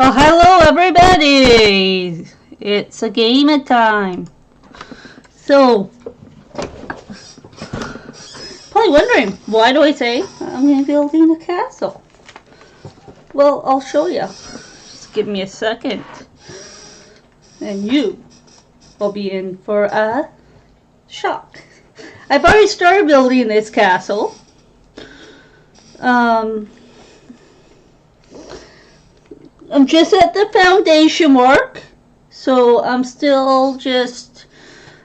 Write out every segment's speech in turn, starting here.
Oh, hello everybody! It's a game time. So, probably wondering, why do I say I'm going to be building a castle? Well, I'll show you. Just give me a second. And you will be in for a shock. I've already started building this castle. I'm just at the foundation work. So I'm still just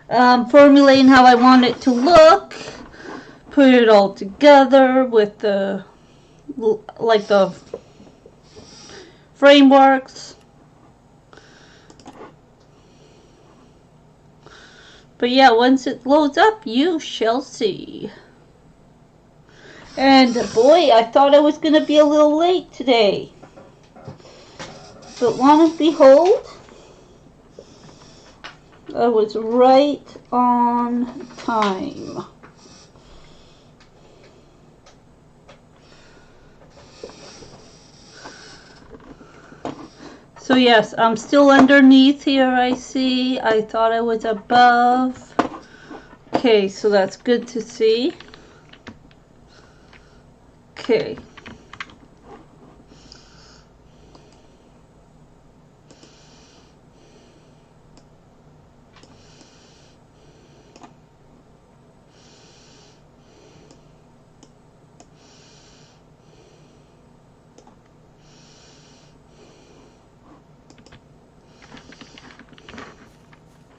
formulating how I want it to look. Put it all together with the frameworks. But yeah, once it loads up, you shall see. And boy, I thought I was going to be a little late today. But lo and behold, I was right on time. So yes, I'm still underneath here, I see. I thought I was above. Okay, so that's good to see. Okay.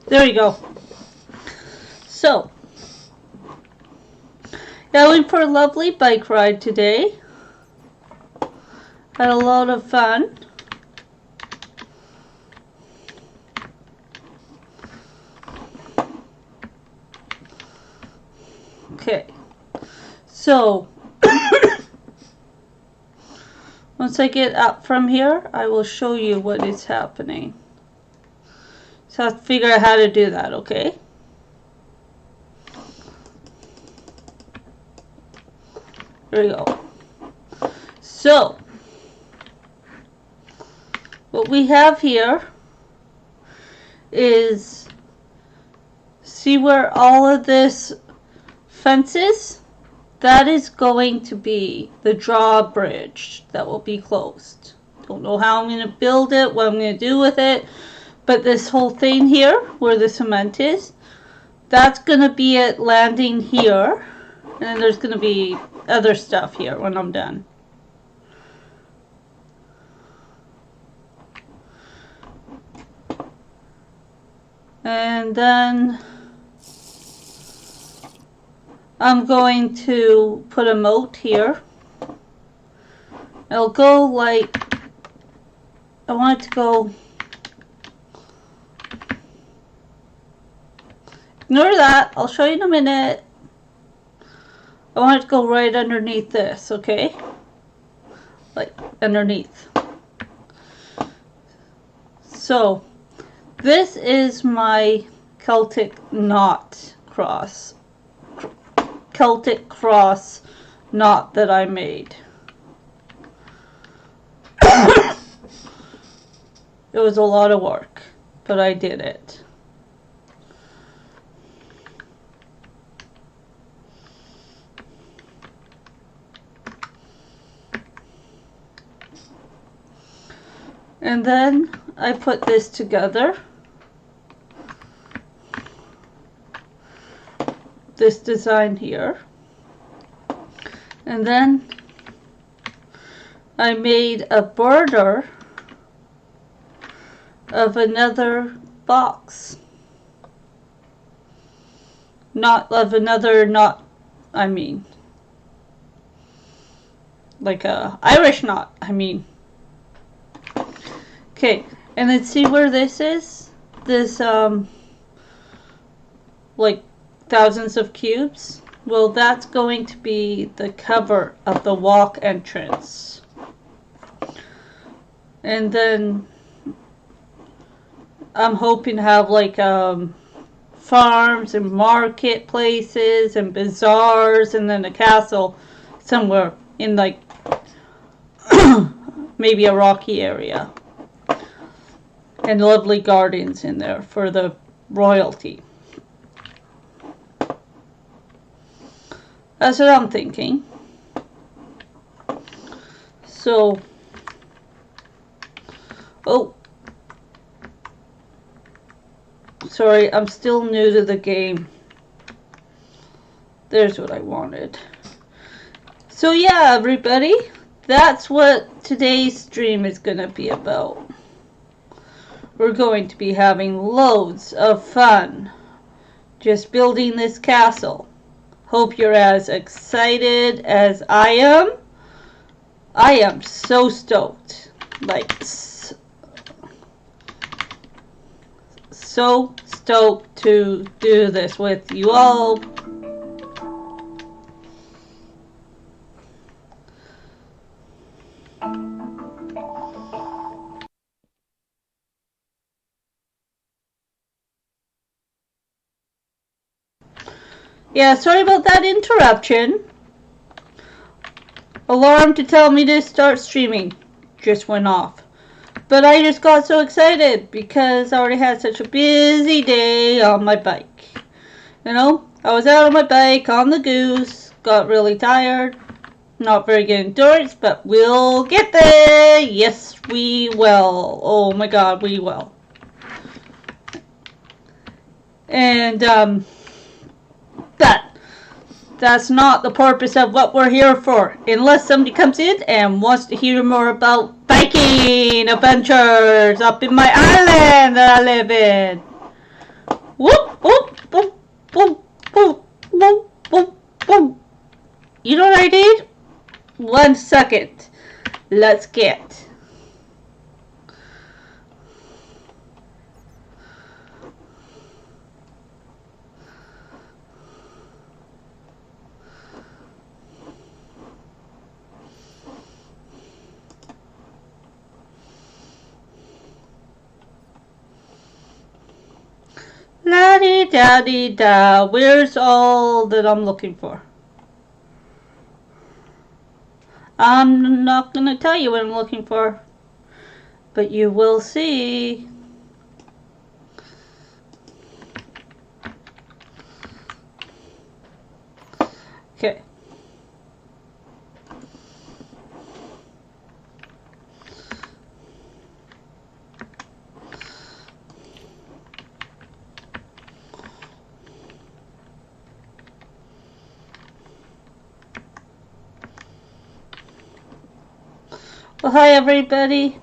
There you go. So, I went for a lovely bike ride today. Had a lot of fun. Okay, so once I get up from here, I will show you what is happening. So I have to figure out how to do that, okay? There we go. So, what we have here is, see where all of this fence is? That is going to be the drawbridge that will be closed. Don't know how I'm going to build it, what I'm going to do with it, but this whole thing here, where the cement is, that's going to be it landing here, and then there's going to be other stuff here when I'm done. And then I'm going to put a moat here. It'll go like, I want it to go, ignore that, I'll show you in a minute. I want it to go right underneath this, okay? Like underneath. So, this is my Celtic cross knot that I made. It was a lot of work, but I did it. And then I put this together. This design here. And then I made a border of another box. Not of another knot, I mean. Like a Irish knot, I mean. Okay, and then see where this is? This, like thousands of cubes? Well, that's going to be the cover of the walk entrance. And then I'm hoping to have like farms and marketplaces and bazaars and then a castle somewhere in like maybe a rocky area. and lovely gardens in there for the royalty. That's what I'm thinking. So, oh, sorry, I'm still new to the game. There's what I wanted. So yeah, everybody, that's what today's stream is going to be about. We're going to be having loads of fun just building this castle. Hope you're as excited as I am. I am so stoked. Like, so stoked to do this with you all. Yeah, sorry about that interruption. Alarm to tell me to start streaming just went off. But I just got so excited because I already had such a busy day on my bike. You know, I was out on my bike on the goose, got really tired. Not very good endurance, but we'll get there. Yes, we will. Oh my god, we will. And that's not the purpose of what we're here for. Unless somebody comes in and wants to hear more about biking adventures up in my island that I live in. Whoop, whoop, whoop, whoop, whoop, whoop, whoop, whoop. You know what I did? 1 second. Let's get. La-dee-da-dee-da. Where's all that I'm looking for? I'm not going to tell you what I'm looking for. But you will see. Okay. Well, hi everybody.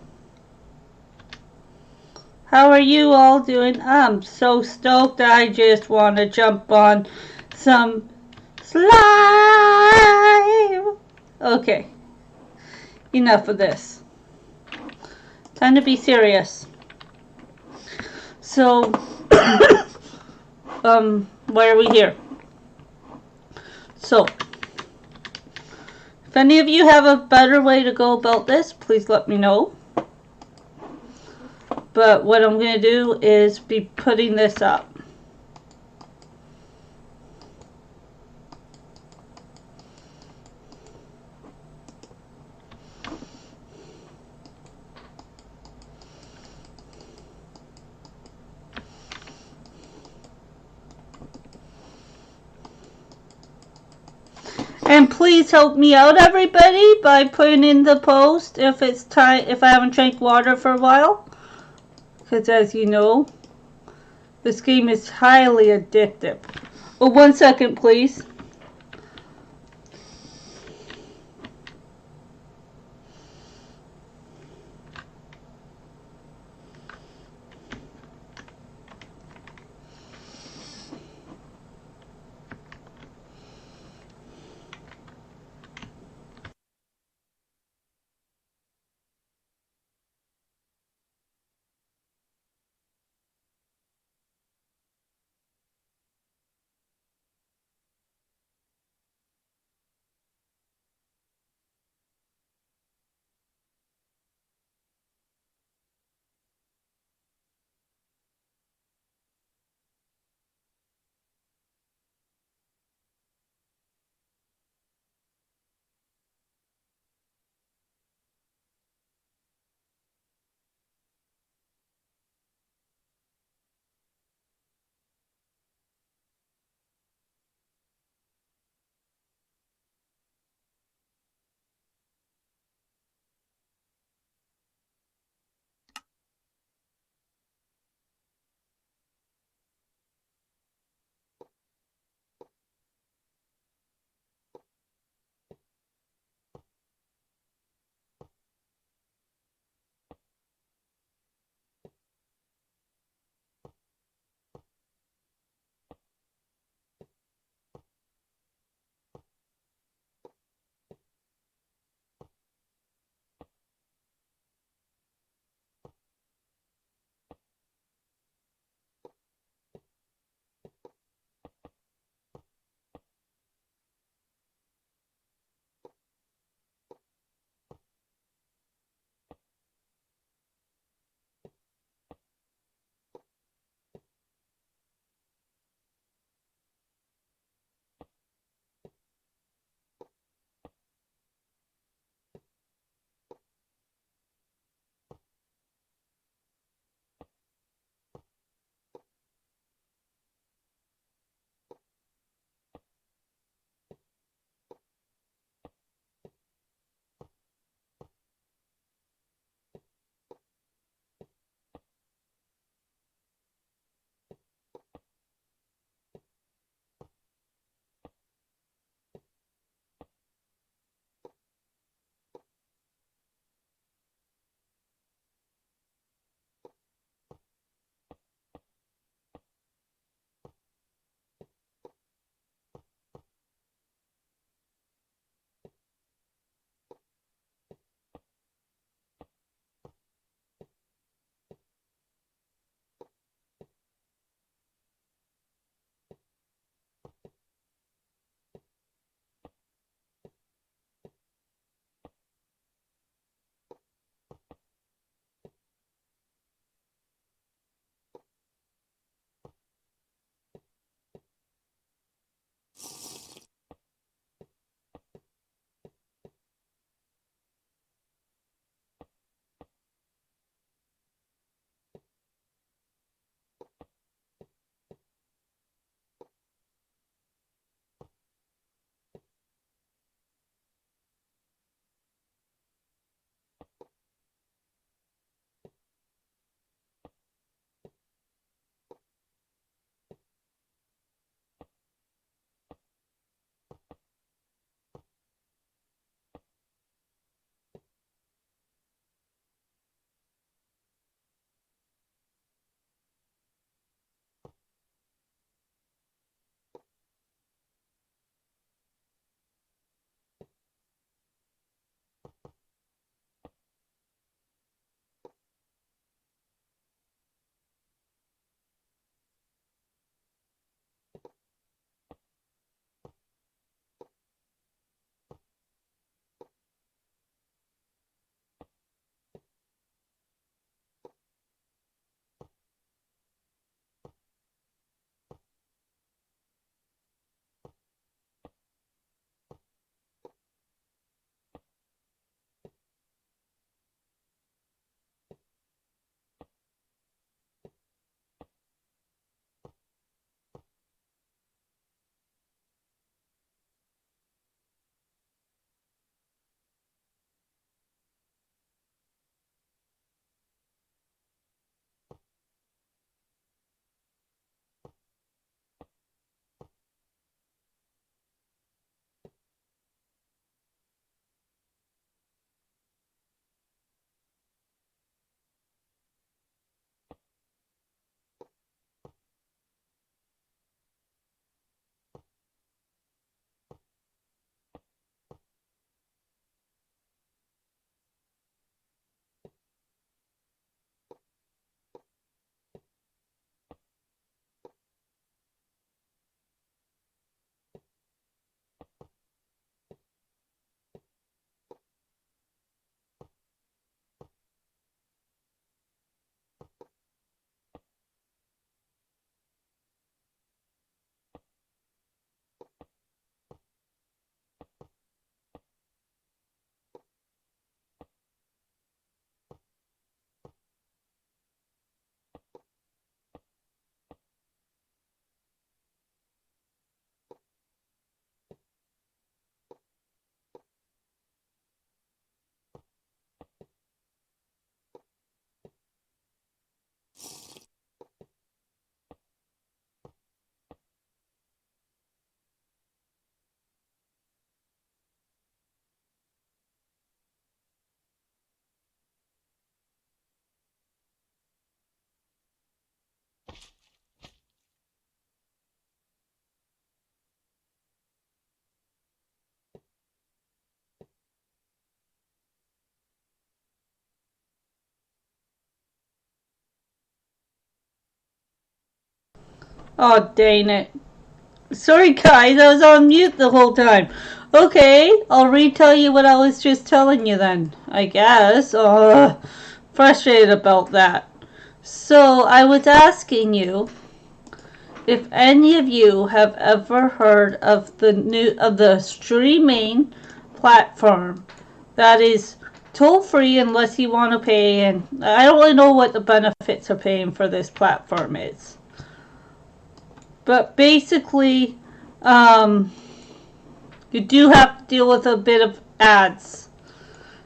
How are you all doing? I'm so stoked. I just want to jump on some slime. Okay. Enough of this. Time to be serious. So, why are we here? So, if any of you have a better way to go about this, please let me know. But what I'm going to do is be putting this up. And please help me out, everybody, by putting in the post if it's time, if I haven't drank water for a while. Because as you know, this game is highly addictive. Oh, 1 second, please. Oh, dang it. Sorry, guys, I was on mute the whole time. Okay, I'll retell you what I was just telling you then, I guess. Frustrated about that. So, I was asking you if any of you have ever heard of the streaming platform that is toll free unless you want to pay, and I don't really know what the benefits of paying for this platform is. But basically, you do have to deal with a bit of ads.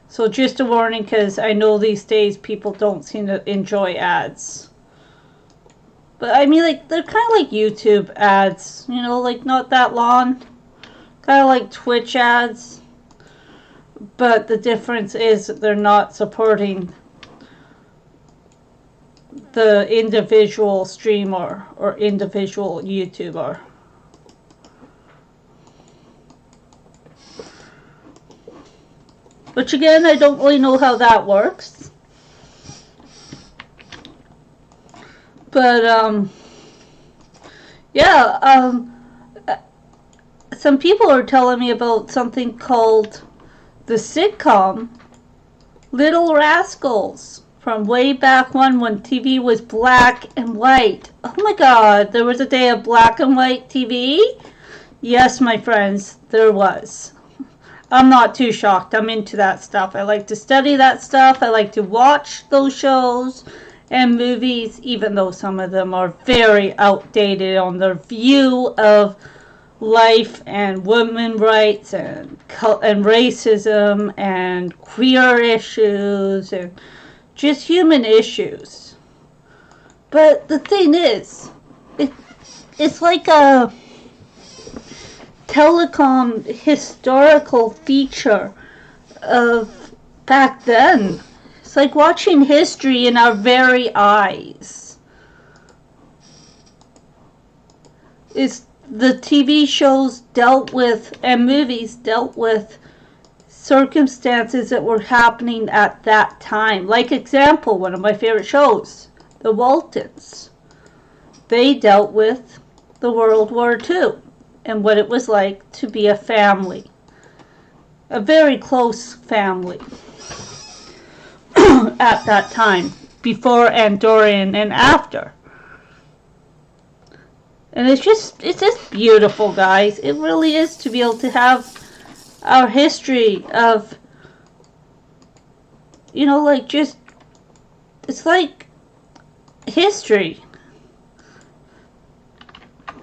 So just a warning, because I know these days people don't seem to enjoy ads. But I mean, like, they're kind of like YouTube ads, you know, like not that long. Kind of like Twitch ads. But the difference is they're not supporting the individual streamer or individual YouTuber. Which again, I don't really know how that works. But, yeah, some people are telling me about something called the sitcom Little Rascals from way back when TV was black and white. Oh my god, there was a day of black and white TV? Yes, my friends, there was. I'm not too shocked. I'm into that stuff. I like to study that stuff. I like to watch those shows and movies, even though some of them are very outdated on their view of life and women's rights and racism and queer issues and just human issues. But the thing is, it's like a telecom historical feature of back then. It's like watching history in our very eyes. The TV shows dealt with, and movies dealt with, circumstances that were happening at that time. Like example, one of my favorite shows, The Waltons. They dealt with the World War II and what it was like to be a family. A very close family at that time, before and during and after. And it's just beautiful, guys. It really is, to be able to have our history of, you know, like just, it's like history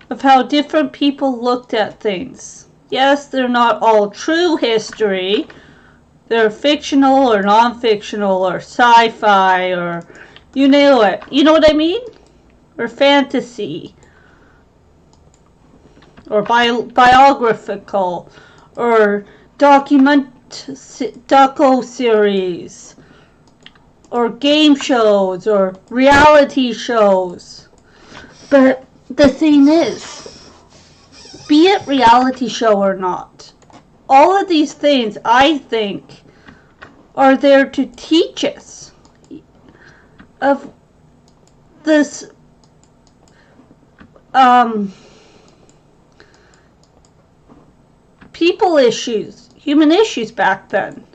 of how different people looked at things. Yes, they're not all true history. They're fictional or non-fictional or sci-fi or you know it. You know what I mean? Or fantasy. Or biographical. Or docu-series. Or game shows. Or reality shows. But the thing is, be it reality show or not, all of these things, I think, are there to teach us of this people issues, human issues back then.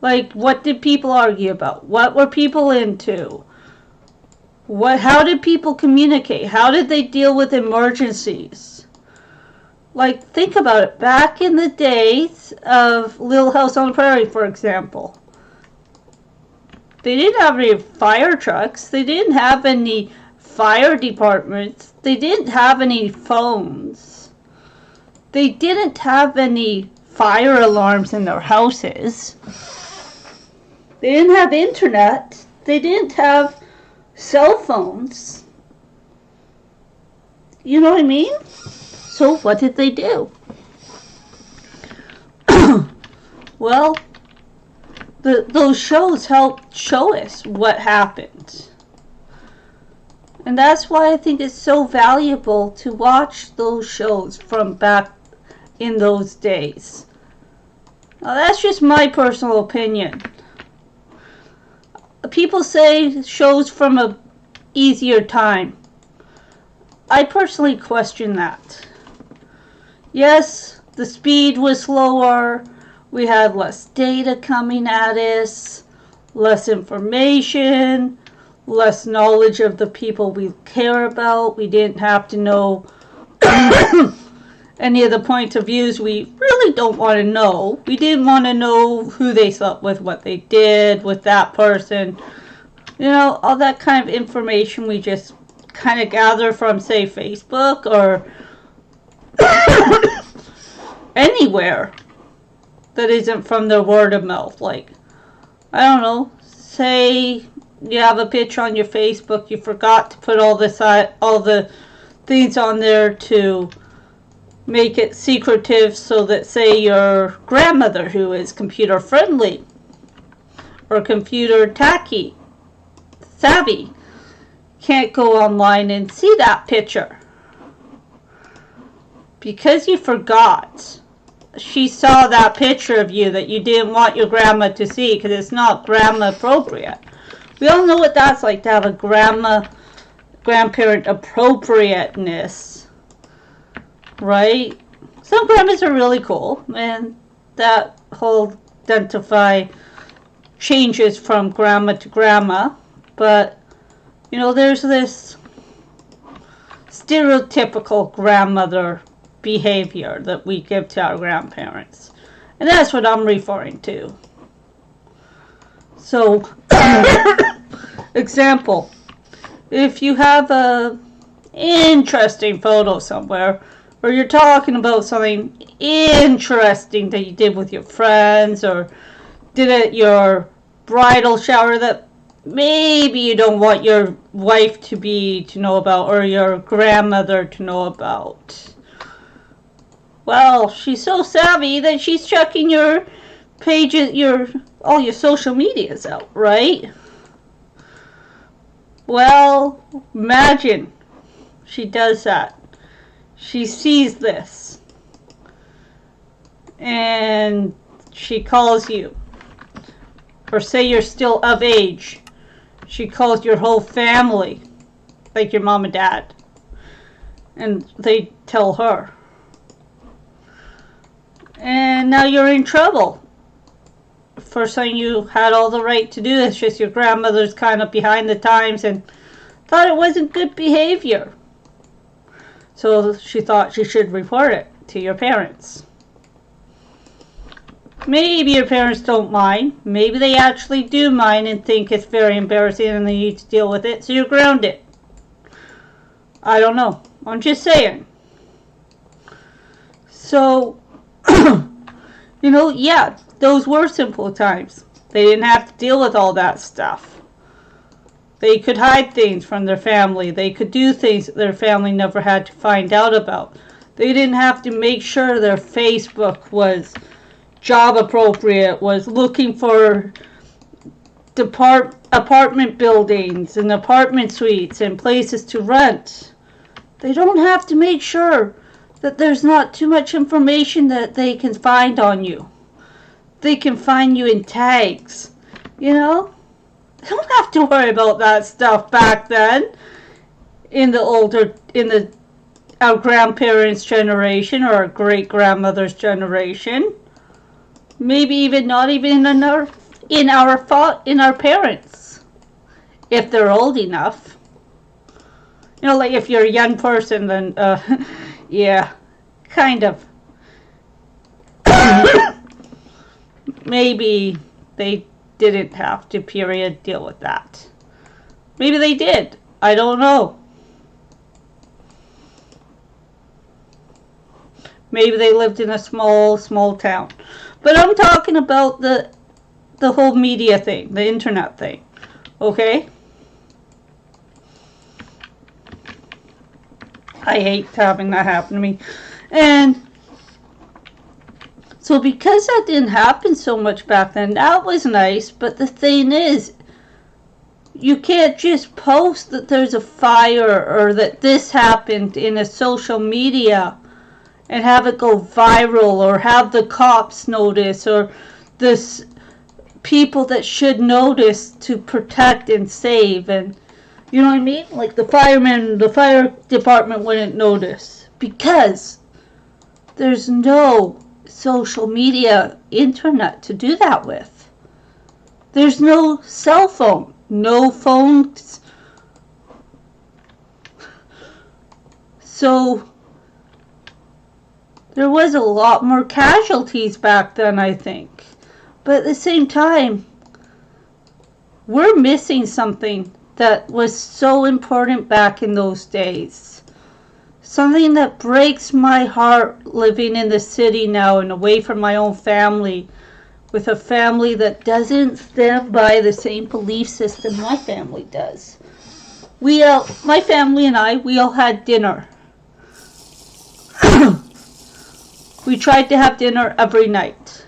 Like, what did people argue about? What were people into? How did people communicate? How did they deal with emergencies? Like, think about it. Back in the days of Little House on the Prairie, for example, they didn't have any fire trucks. They didn't have any fire departments. They didn't have any phones. They didn't have any fire alarms in their houses. They didn't have internet. They didn't have cell phones. You know what I mean? So what did they do? Well, those shows helped show us what happened. And that's why I think it's so valuable to watch those shows from back in those days. Now that's just my personal opinion. People say shows from a easier time. I personally question that. Yes, the speed was slower. We had less data coming at us, less information, less knowledge of the people we care about. We didn't have to know any of the points of views we really don't want to know. We didn't want to know who they slept with, what they did with that person. You know, all that kind of information we just kind of gather from, say, Facebook or anywhere that isn't from their word of mouth. Like, I don't know, say you have a picture on your Facebook, you forgot to put all the things on there to make it secretive, so that, say, your grandmother, who is computer friendly or computer savvy, can't go online and see that picture because you forgot. She saw that picture of you that you didn't want your grandma to see because it's not grandma appropriate. We all know what that's like, to have a grandparent appropriateness, right? Some grandmas are really cool, and that whole identify changes from grandma to grandma, but you know, there's this stereotypical grandmother behavior that we give to our grandparents, and that's what I'm referring to. So, example, if you have a interesting photo somewhere, or you're talking about something interesting that you did with your friends, or did at your bridal shower that maybe you don't want your wife to know about, or your grandmother to know about. Well, she's so savvy that she's checking your pages, all your social medias out, right? Well, imagine she does that. She sees this, and she calls you, or say you're still of age, she calls your whole family, like your mom and dad, and they tell her. And now you're in trouble for saying you had all the right to do. It's just your grandmother's kind of behind the times and thought it wasn't good behavior. So she thought she should report it to your parents. Maybe your parents don't mind. Maybe they actually do mind and think it's very embarrassing and they need to deal with it, so you're grounded. I don't know. I'm just saying. So, you know, yeah, those were simple times. They didn't have to deal with all that stuff. They could hide things from their family. They could do things that their family never had to find out about. They didn't have to make sure their Facebook was job appropriate, was looking for apartment buildings and apartment suites and places to rent. They don't have to make sure that there's not too much information that they can find on you. They can find you in tags, you know? They don't have to worry about that stuff back then our grandparents' generation or our great grandmother's generation. Maybe even not even in our parents, if they're old enough. You know, like if you're a young person, then yeah, kind of. Maybe they didn't have to deal with that. Maybe they did. I don't know. Maybe they lived in a small town. But I'm talking about the whole media thing, the internet thing. Okay? I hate having that happen to me. And so because that didn't happen so much back then, that was nice. But the thing is, you can't just post that there's a fire or that this happened in a social media and have it go viral, or have the cops notice, or this people that should notice to protect and save. And You know what I mean? Like the firemen, the fire department wouldn't notice because there's no social media, internet to do that with. There's no cell phone, no phones. So there was a lot more casualties back then, I think. But at the same time, we're missing something that was so important back in those days. Something that breaks my heart living in the city now and away from my own family, with a family that doesn't stand by the same belief system my family does. My family and we all had dinner. We tried to have dinner every night.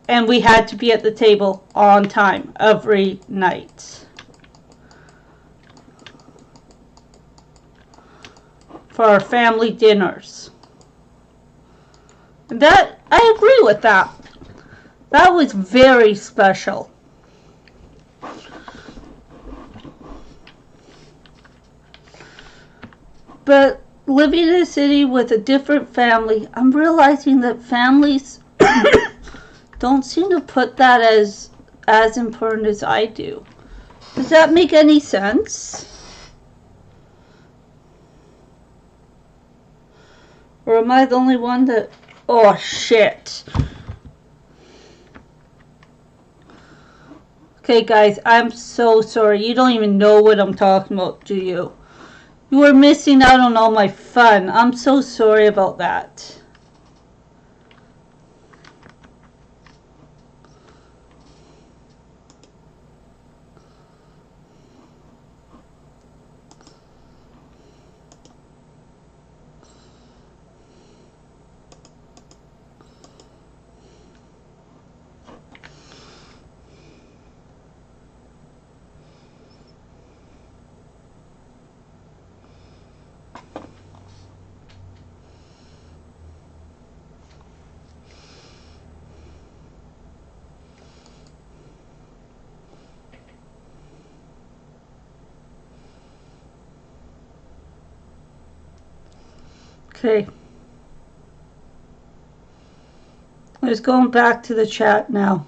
And we had to be at the table on time every night. For our family dinners. And that, I agree with that. That was very special. But living in a city with a different family, I'm realizing that families don't seem to put that as important as I do. Does that make any sense? Or am I the only one that... Oh, shit. Okay, guys, I'm so sorry. You don't even know what I'm talking about, do you? You are missing out on all my fun. I'm so sorry about that. Okay. Let's go back to the chat now.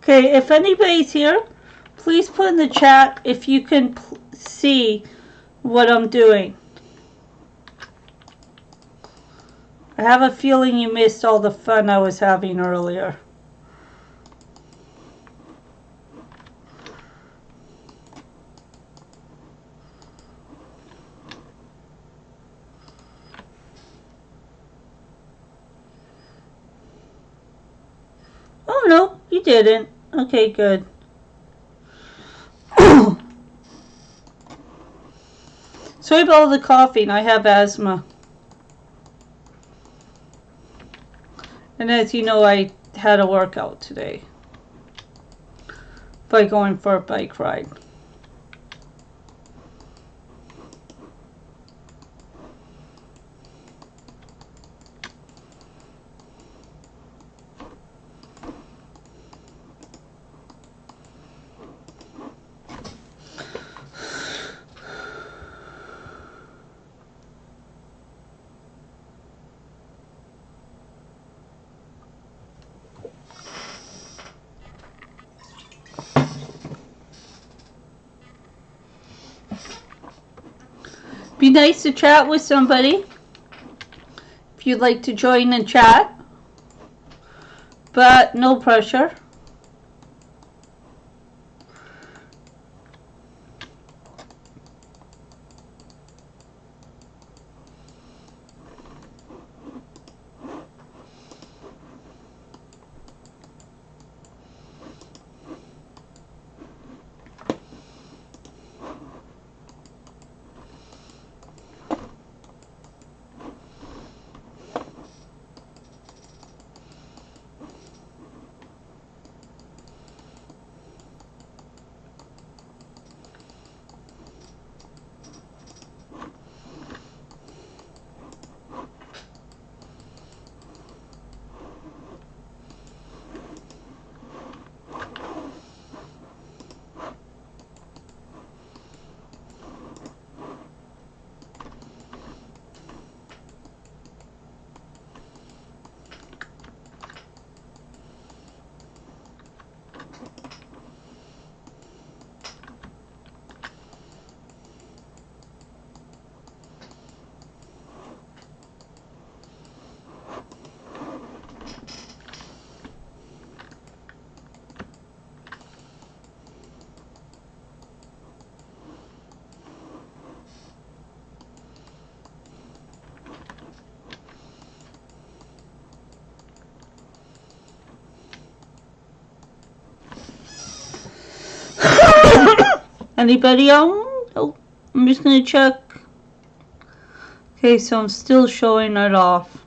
Okay, if anybody's here, please put in the chat if you can see what I'm doing. I have a feeling you missed all the fun I was having earlier. Oh no, you didn't. Okay, good. Sorry about all the coughing. I have asthma. And as you know, I had a workout today by going for a bike ride. Be nice to chat with somebody if you'd like to join and chat, but no pressure. Anybody on? Oh, I'm just gonna check. Okay, so I'm still showing it off.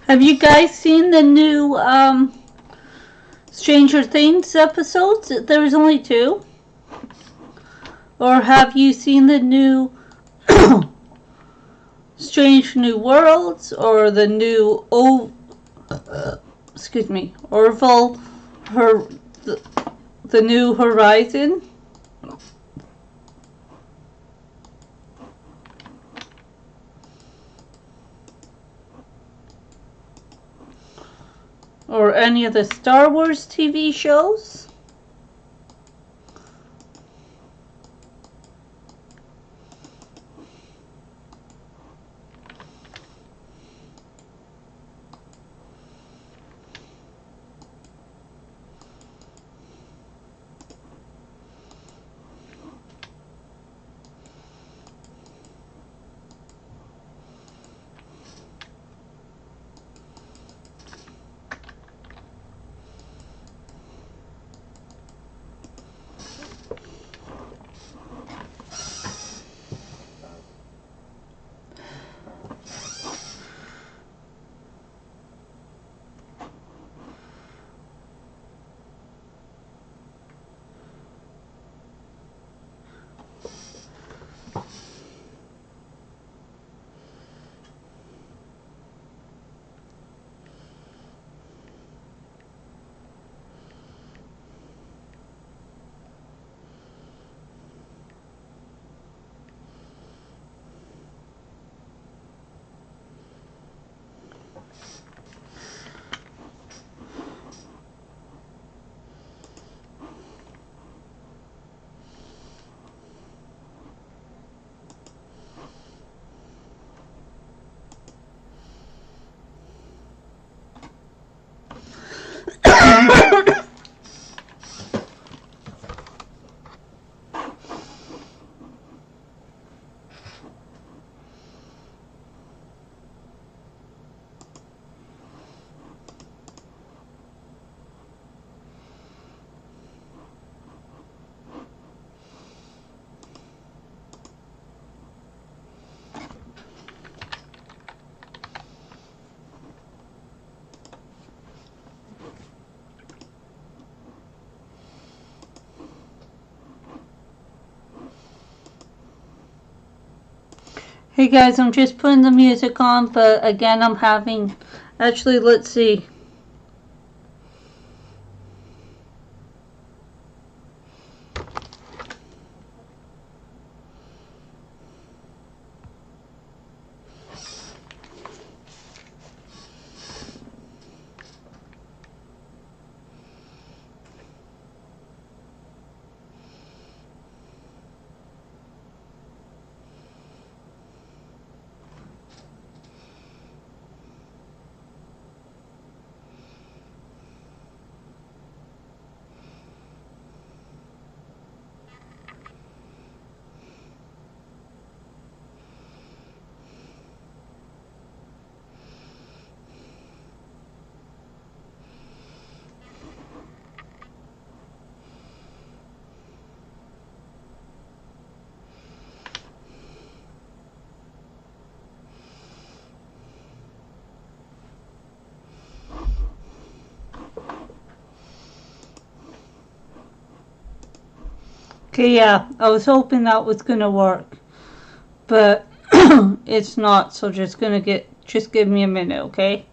Have you guys seen the new Stranger Things episodes? There was only 2. Or have you seen the new Strange New Worlds or the new Orville, the New Horizon? Or any of the Star Wars TV shows? Hey guys, I'm just putting the music on, but again, I'm having. Actually, let's see. Okay, yeah, I was hoping that was gonna work, but it's not. So just give me a minute, okay?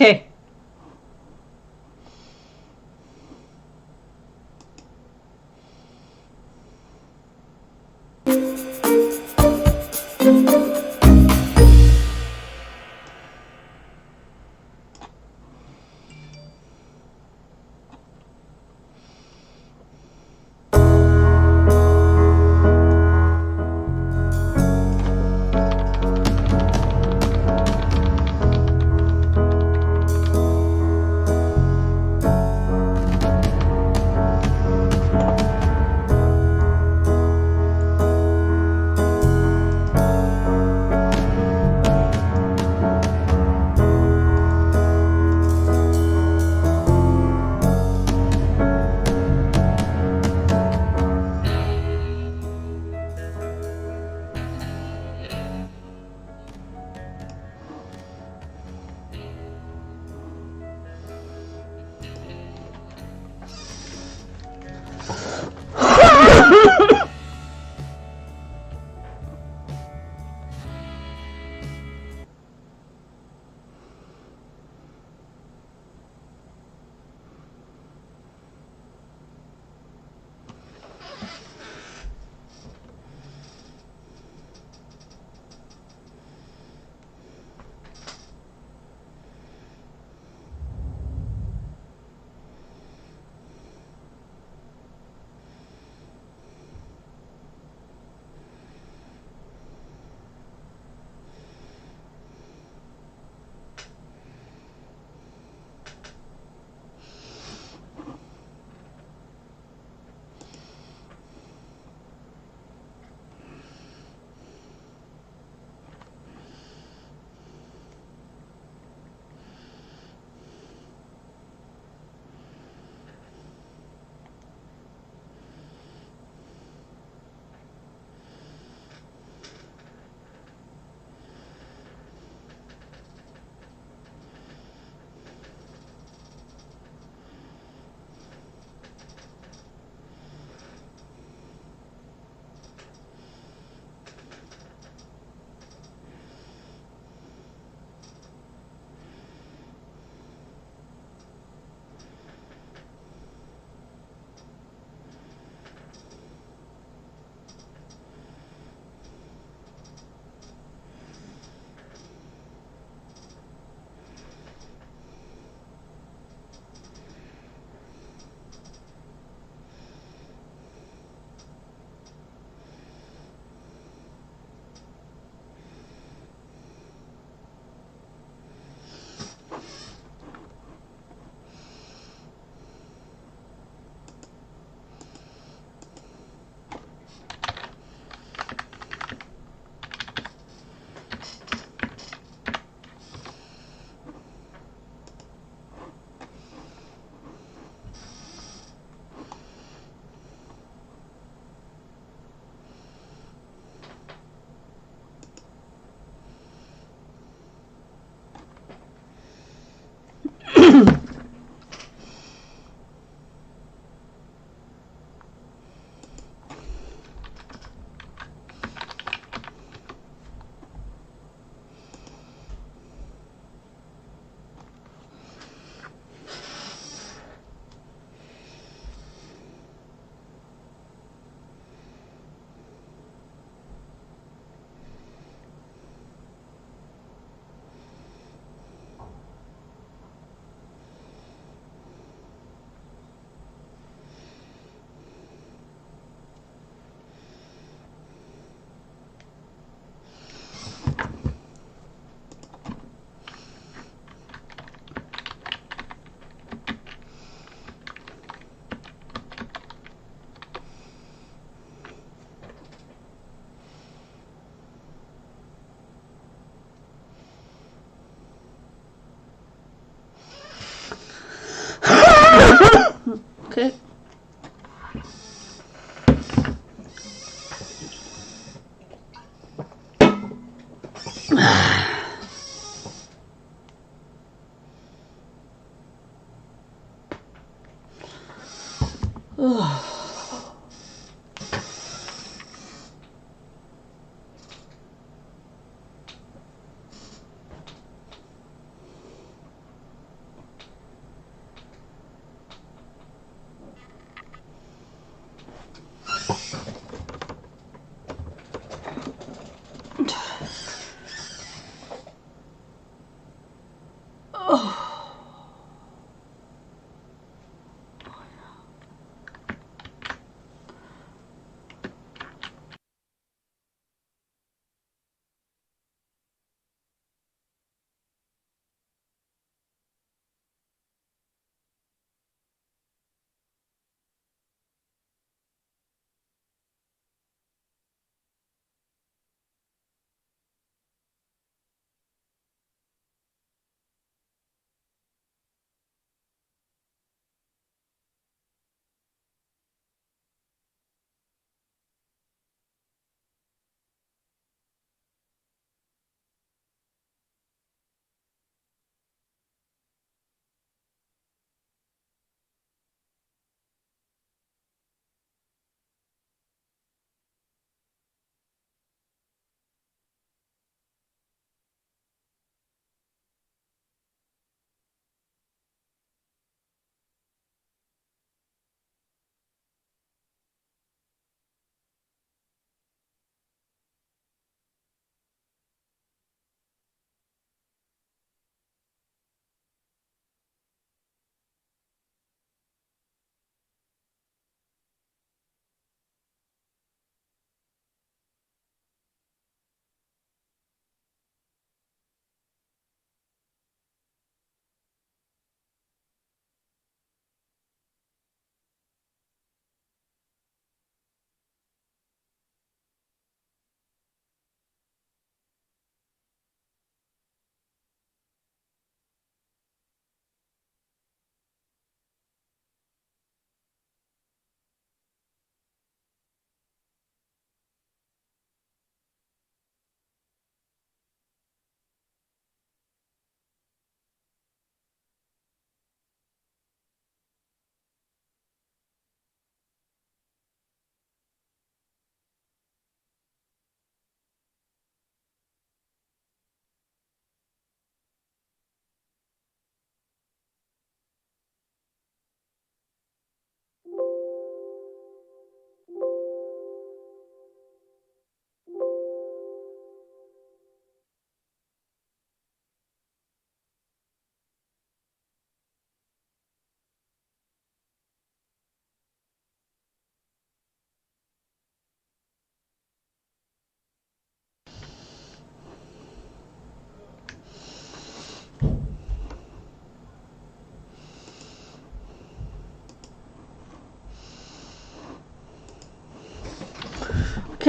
Okay. Okay.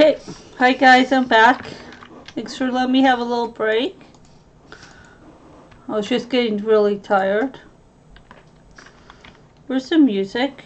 Okay, hi guys, I'm back. Thanks for letting me have a little break. I was just getting really tired. Where's the music?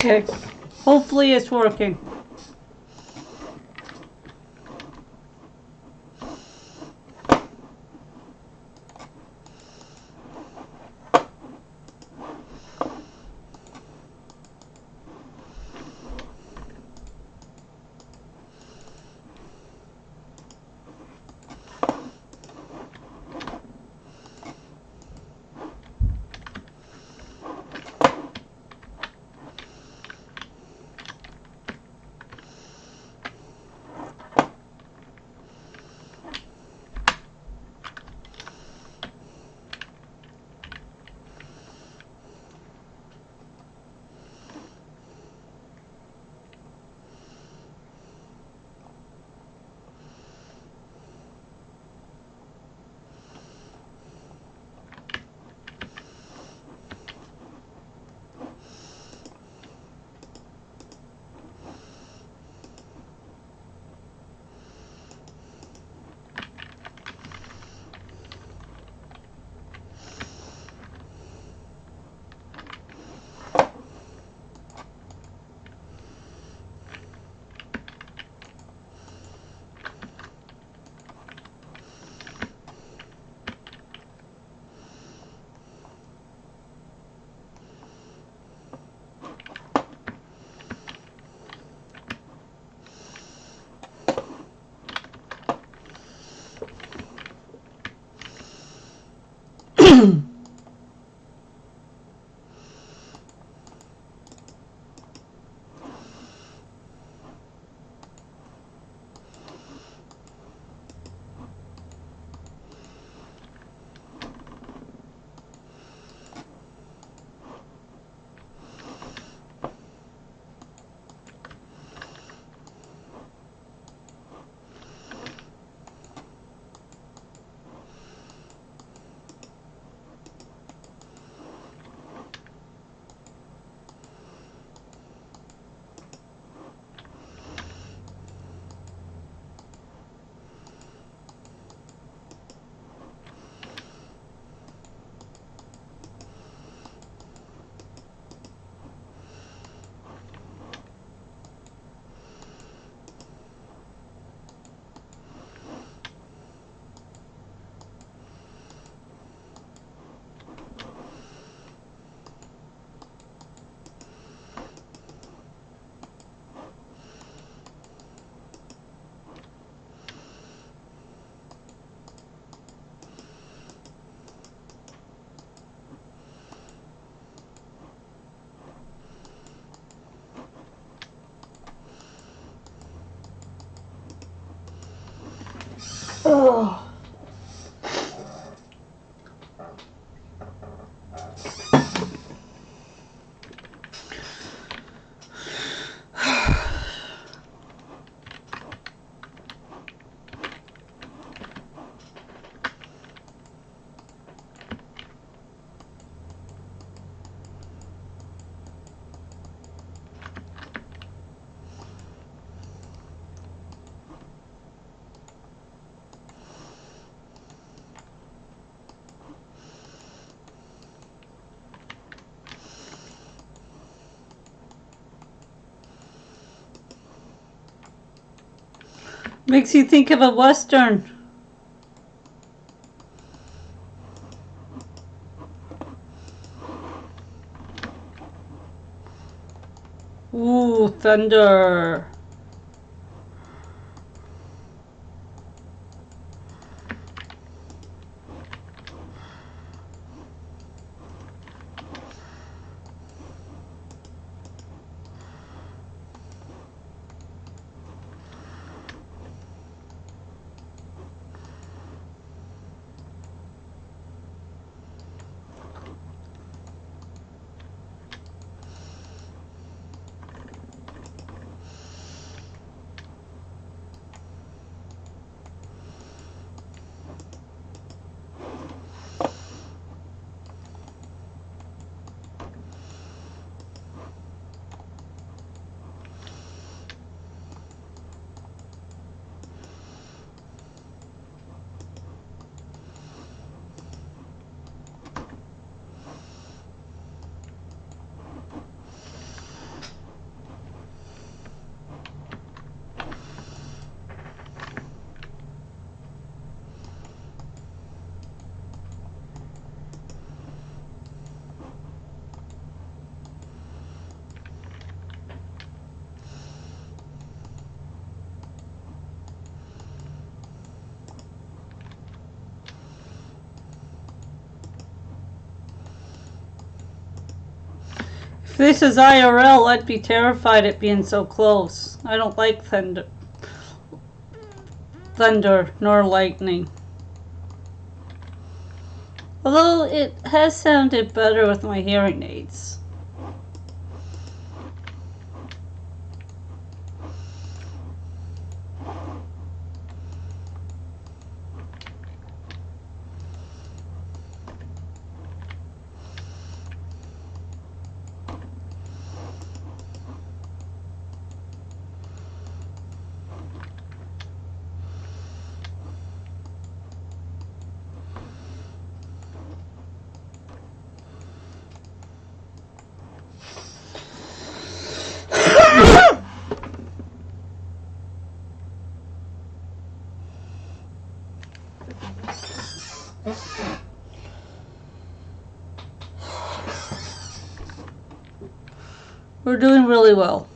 Okay, hopefully it's working. Oh. Makes you think of a Western. Ooh, thunder. If this is IRL, I'd be terrified at being so close. I don't like thunder nor lightning. Although it has sounded better with my hearing aids. We're doing really well.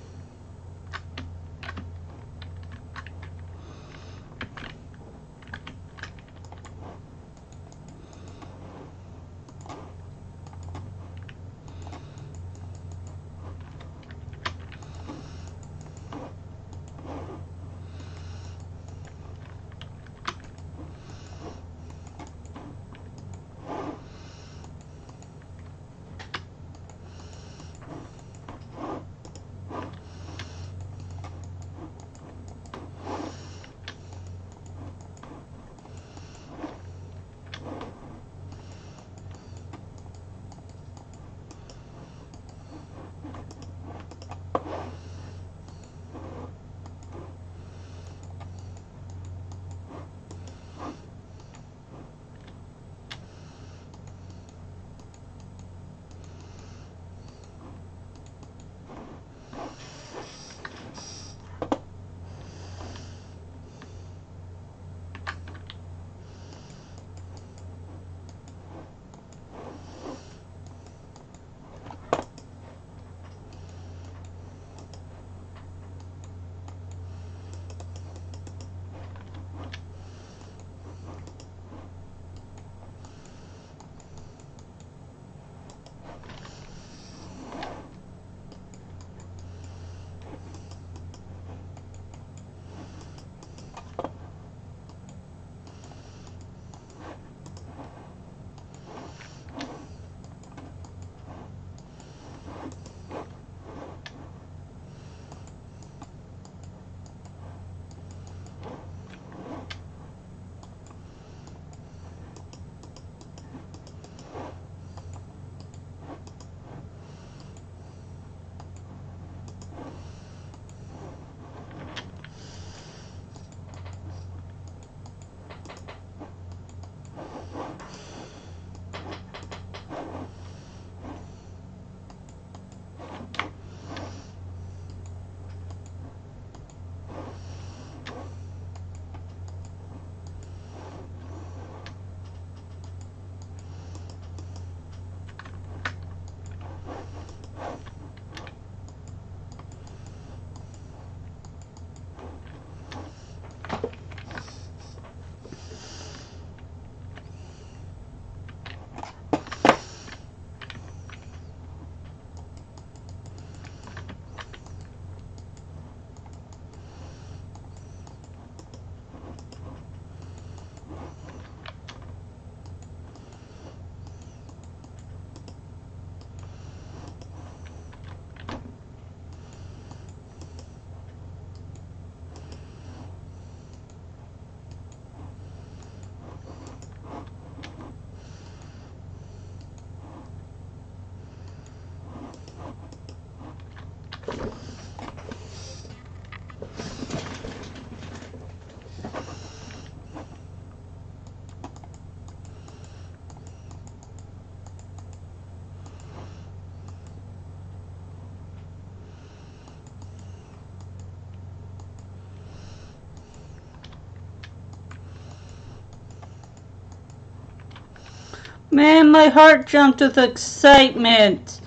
Man, my heart jumped with excitement.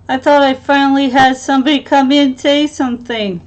I thought I finally had somebody come in and say something.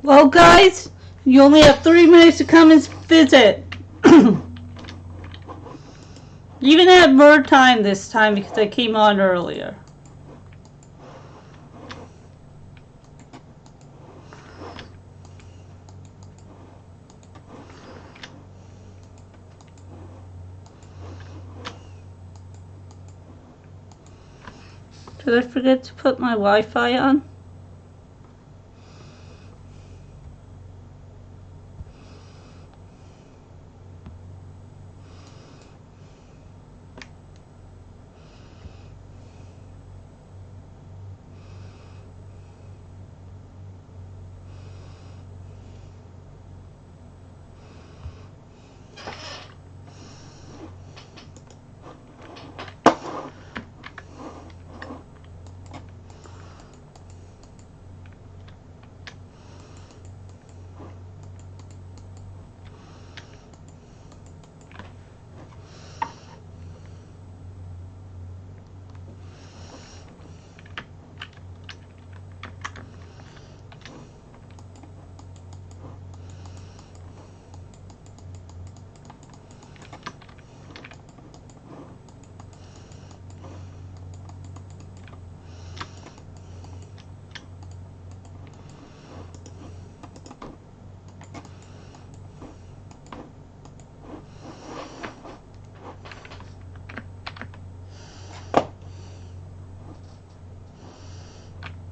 Well, guys, you only have 3 minutes to come and visit. You even had more time this time because I came on earlier. Did I forget to put my Wi-Fi on?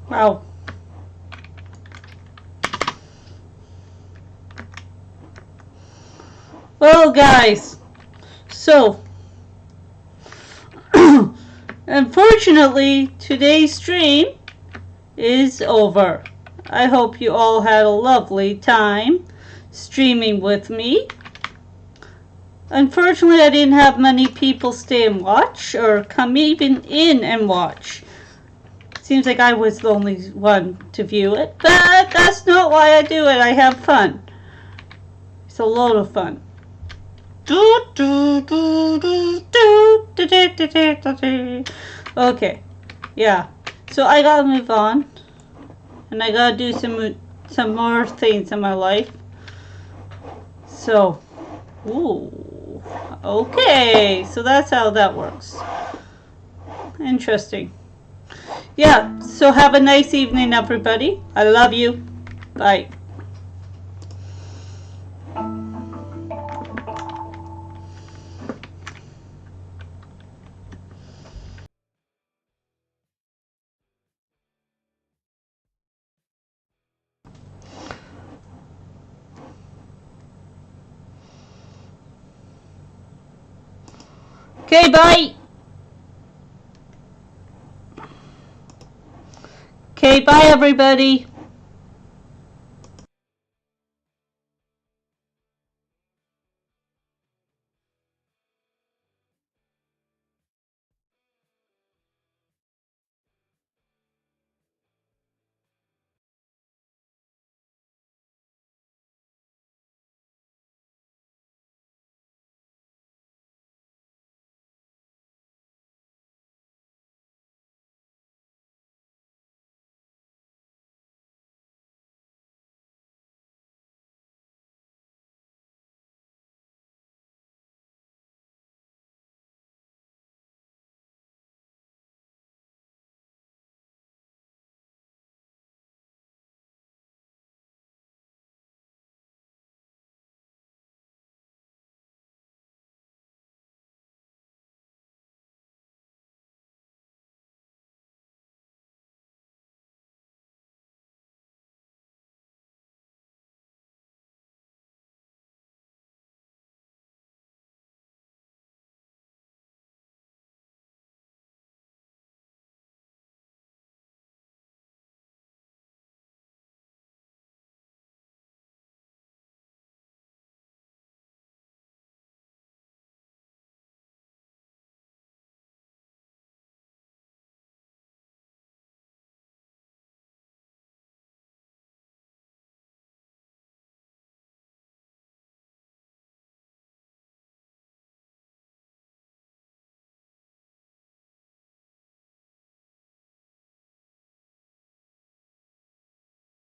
Wow. Well, guys, so unfortunately, today's stream is over. I hope you all had a lovely time streaming with me. Unfortunately, I didn't have many people stay and watch or come even in and watch. Seems like I was the only one to view it, but that's not why I do it. I have fun. It's a load of fun. Okay, yeah. So I gotta move on, and I gotta do some more things in my life. So, ooh, okay. So that's how that works. Interesting. Yeah. So have a nice evening, everybody. I love you. Bye. Okay, bye. Okay, bye everybody.